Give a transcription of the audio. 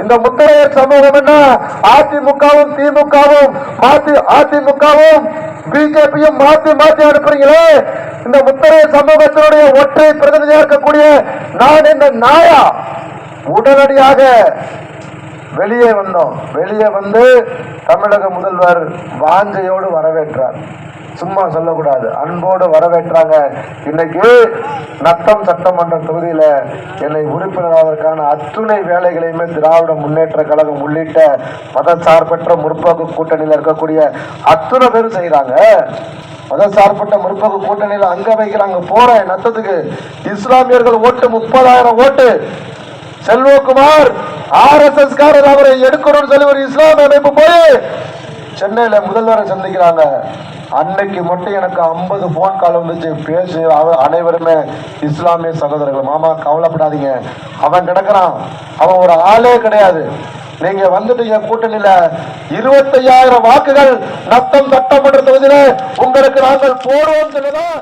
இந்த முத்தரையர் சமூகம் என்ன, அதிமுகவும் திமுகவும் அதிமுகவும் பிஜேபியும் மாத்தி மாத்தி அனுப்புறீங்களே. இந்த முத்தரையர் சமூகத்தினுடைய ஒற்றை பிரதிநிதியாக இருக்கக்கூடிய நான் இந்த நாயா உடனடியாக வெளியே வந்தோம். வெளியே வந்து தமிழக முதல்வர் வாஞ்சையோடு வரவேற்றார். சும்மா சொல்லக்கூடாது, அன்போடு வரவேற்றாங்க. இன்னைக்கு நத்தம் சட்டமன்ற தொகுதியில என்னை உறுப்பினராவதற்கான அத்துணை வேலைகளையுமே திராவிட முன்னேற்ற கழகம் உள்ளிட்ட மதசார்பற்ற முற்போக்கு கூட்டணியில் இருக்கக்கூடிய அத்துணை பேரும் செய்யறாங்க. மதசார்பற்ற முற்போக்கு கூட்டணியில் அங்க வைக்கிறாங்க. போறேன் நத்தத்துக்கு இஸ்லாமியர்கள் ஓட்டு 30,000 ஓட்டு. செல்வகுமார் RSS காரர் அவரை எடுக்கணும்னு சொல்லி ஒரு இஸ்லாமிய அமைப்பு போய் சென்னையில முதல்வரை சந்திக்கிறாங்க. அன்னைக்கு மட்டும் எனக்கு 50 போன் கால் வந்துச்சு. பேசி அனைவருமே இஸ்லாமிய சகோதரர்கள். மாமா கவலைப்படாதீங்க, அவன் கிடக்குறான், அவன் ஒரு ஆளே கிடையாது. நீங்க வந்துட்டீங்க கூட்டணியில 25,000 வாக்குகள் நத்தம் சட்டமன்ற தொகுதியில உங்களுக்கு நாங்கள் போடுவோம் சொல்லுதான்